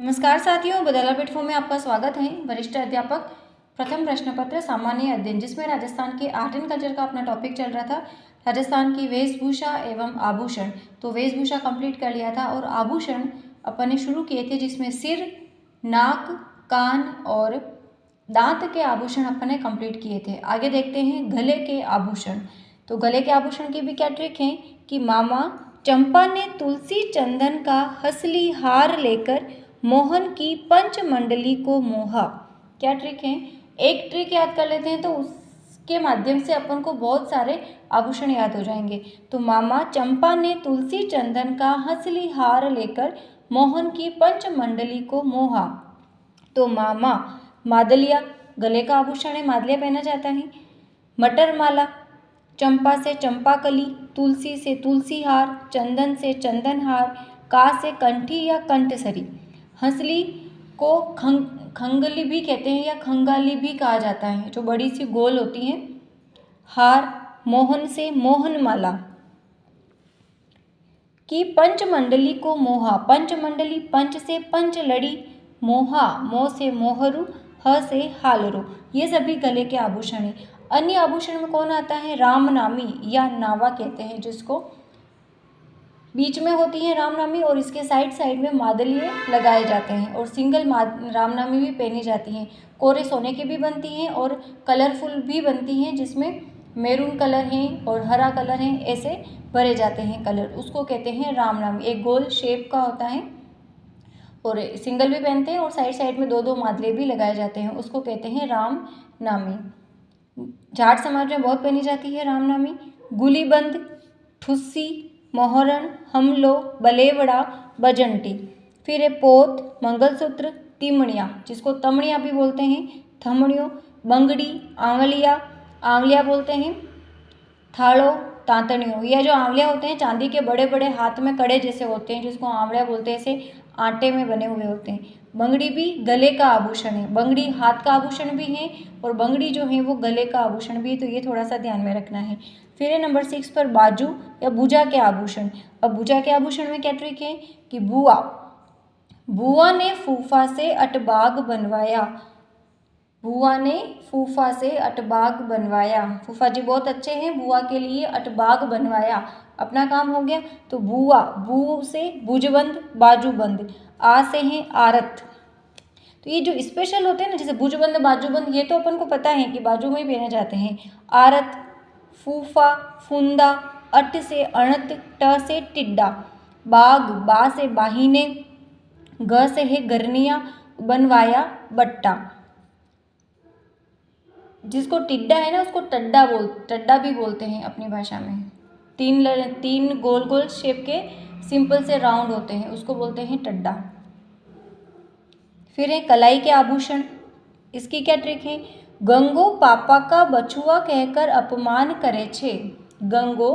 नमस्कार साथियों, बदला प्लेटफॉर्म में आपका स्वागत है। वरिष्ठ अध्यापक प्रथम प्रश्न पत्र सामान्य अध्ययन, जिसमें राजस्थान के आर्ट एंड कल्चर का अपना टॉपिक चल रहा था, राजस्थान की वेशभूषा एवं आभूषण। तो वेशभूषा कंप्लीट कर लिया था और आभूषण अपन ने शुरू किए थे, जिसमें सिर, नाक, कान और दांत के आभूषण अपन ने कंप्लीट किए थे। आगे देखते हैं गले के आभूषण। तो गले के आभूषण की भी क्या ट्रिक है कि मामा चंपा ने तुलसी चंदन का हसली हार लेकर मोहन की पंचमंडली को मोहा। क्या ट्रिक है? एक ट्रिक याद कर लेते हैं तो उसके माध्यम से अपन को बहुत सारे आभूषण याद हो जाएंगे। तो मामा चंपा ने तुलसी चंदन का हसली हार लेकर मोहन की पंचमंडली को मोहा। तो मामा मादलिया गले का आभूषण है, मादलिया पहना जाता है। मटर माला, चंपा से चंपाकली, तुलसी से तुलसी हार, चंदन से चंदन हार, का से कंठी या कंठसरी। हंसली को खंगली भी कहते हैं या खंगाली भी कहा जाता है, जो बड़ी सी गोल होती हैं। हार, मोहन से मोहन माला की पंचमंडली को मोहा। पंचमंडली पंच से पंच लड़ी, मोहा मोह से मोहरू, ह से हालरो। ये सभी गले के आभूषण हैं। अन्य आभूषण में कौन आता है? रामनामी या नावा कहते हैं, जिसको बीच में होती है रामनामी और इसके साइड साइड में मादलिये लगाए जाते हैं और सिंगल रामनामी भी पहनी जाती हैं। कोरे सोने की भी बनती हैं और कलरफुल भी बनती हैं, जिसमें मैरून कलर है और हरा कलर है, ऐसे भरे जाते हैं कलर, उसको कहते हैं रामनामी। एक गोल शेप का होता है और सिंगल भी पहनते हैं और साइड साइड में दो दो मादले भी लगाए जाते हैं, उसको कहते हैं रामनामी। जाट समाज में बहुत पहनी जाती है रामनामी। गुलीबंद, ठुस्सी, मोहरण, हमलो, बलेवड़ा, बजंटी। फिर है पोत, मंगलसूत्र, तिमड़िया, जिसको तमड़िया भी बोलते हैं, थमड़ियों, बंगड़ी, आंवलिया, आंवलिया बोलते हैं, थाड़ो, तांतणियों। यह जो आंवलिया होते हैं चांदी के बड़े बड़े हाथ में कड़े जैसे होते हैं, जिसको आंवलिया बोलते हैं, ऐसे आटे में बने हुए होते हैं। बंगड़ी भी गले का आभूषण है, बंगड़ी हाथ का आभूषण भी है और बंगड़ी जो है वो गले का आभूषण भी है, तो ये थोड़ा सा ध्यान में रखना है। फिर है नंबर 6 पर बाजू या भुजा के आभूषण। अब भुजा के आभूषण में क्या ट्रिक है कि बुआ ने फूफा से अटबाग बनवाया। बुआ ने फूफा से अटबाग बनवाया। फूफा जी बहुत अच्छे हैं, बुआ के लिए अटबाग बनवाया, अपना काम हो गया। तो बुआ, बू से भुजबंद, बाजूबंद, आ से है आरत। तो ये जो स्पेशल होते हैं ना, जैसे भुजबंद, बाजूबंद, ये तो अपन को पता है कि बाजू में ही पहने जाते हैं। आरत, फूफा, फुंदा, अट से अणत, ट से टिड्डा, बाग, बा से बाहीने, ग से है गरनिया, बनवाया, बट्टा। जिसको टिड्डा है ना, उसको टड्डा भी बोलते हैं अपनी भाषा में। तीन गोल गोल शेप के सिंपल से राउंड होते हैं, उसको बोलते हैं टड्डा। फिर है कलाई के आभूषण। इसकी क्या ट्रिक है? गंगो पापा का बछुआ कहकर अपमान करे छे। गंगो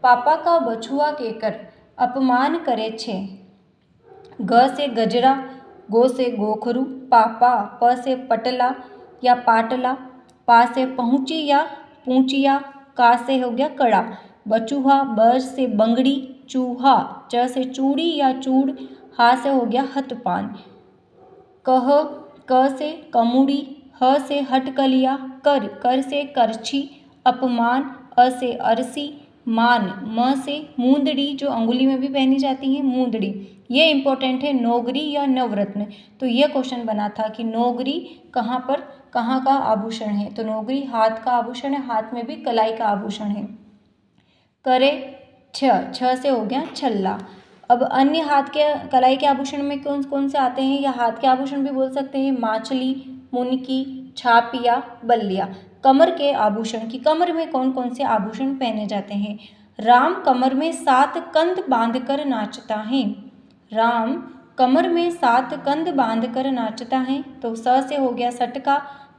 पापा का बछुआ कहकर अपमान करे छे। ग से गजरा, गो से गोखरू, पापा, प से पटला या पाटला, पा से पहुँची या पूंचिया, का से हो गया कड़ा। बचूहा, ब से बंगड़ी, चूहा, च से चूड़ी या चूड़, हा से हो गया हथपान। कह, क से कमुड़ी, ह से हटकलिया, कर से करछी, अपमान, अ से अरसी, मान, म से मूंदड़ी, जो अंगुली में भी पहनी जाती है, मूंदड़ी। ये इंपॉर्टेंट है, नौगरी या नवरत्न। तो ये क्वेश्चन बना था कि नौगरी कहाँ का आभूषण है? तो नौगरी हाथ का आभूषण है, हाथ में भी कलाई का आभूषण है। करे, छ से हो गया छल्ला। अब अन्य हाथ के कलाई के आभूषण में कौन कौन से आते हैं, या हाथ के आभूषण भी बोल सकते हैं? माछली, मुनकी, छापिया, बल्लिया। कमर के आभूषण की कमर में कौन कौन से आभूषण पहने जाते हैं? राम कमर में 7 कंद बांधकर नाचता है। राम कमर में 7 कंद बांधकर नाचता है। तो स से हो गया सटका,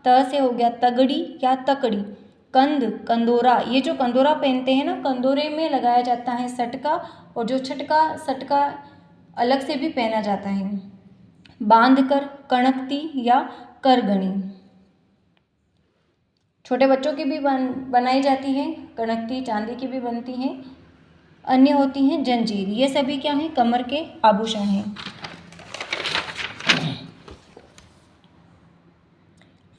त से हो गया तगड़ी या तकड़ी। कंद, कंदोरा, ये जो कंदोरा पहनते हैं ना, कंदोरे में लगाया जाता है सटका, और जो सटका अलग से भी पहना जाता है। बांधकर, कणकती या करगणी। छोटे बच्चों की भी बनाई जाती है, कणकती चांदी की भी बनती हैं। अन्य होती हैं जंजीर। ये सभी क्या हैं? कमर के आभूषण हैं।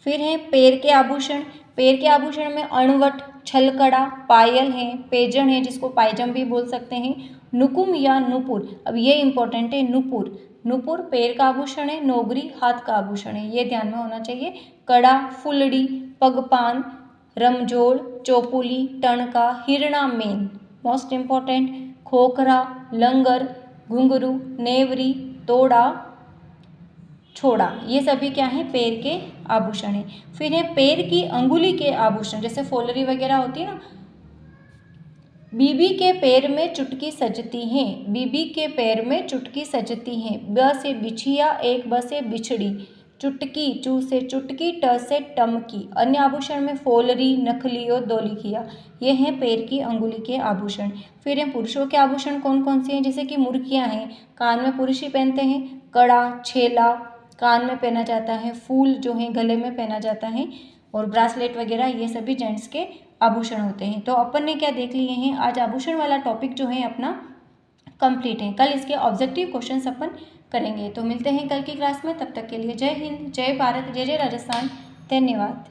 फिर हैं पैर के आभूषण। पैर के आभूषण में अणवट, छलकड़ा, पायल है, पैजन है जिसको पायजम भी बोल सकते हैं, नुकुम या नुपुर। अब ये इंपॉर्टेंट है, नुपुर। नुपुर पैर का आभूषण है, नोगरी हाथ का आभूषण है, ये ध्यान में होना चाहिए। कड़ा, फुलड़ी, पगपान, रमजोड़, चौपुली, टणका, हिरणा मेन, मोस्ट इंपॉर्टेंट। खोखरा, लंगर, घुंघरू, नेवरी, तोड़ा, छोड़ा, ये सभी क्या है, पैर के आभूषण है। फिर है पैर की अंगुली के आभूषण, जैसे फोलरी वगैरह होती है ना। बीबी के पैर में चुटकी सजती है, बीबी के पैर में चुटकी सजती है। ब से बिछिया, एक ब से बिछड़ी, चुटकी, चू से चुटकी, ट से टमकी। अन्य आभूषण में फोलरी, नखली और दौलिखिया, ये हैं पैर की अंगुली के आभूषण। फिर हैं पुरुषों के आभूषण कौन कौन से हैं, जैसे कि मुर्कियाँ हैं, कान में पुरुष ही पहनते हैं। कड़ा, छेला कान में पहना जाता है, फूल जो है गले में पहना जाता है, और ब्रासलेट वगैरह ये सभी जेंट्स के आभूषण होते हैं। तो अपन ने क्या देख लिए हैं, आज आभूषण वाला टॉपिक जो है अपना कंप्लीट है। कल इसके ऑब्जेक्टिव क्वेश्चंस अपन करेंगे। तो मिलते हैं कल की क्लास में, तब तक के लिए जय हिंद, जय भारत, जय जय राजस्थान, धन्यवाद।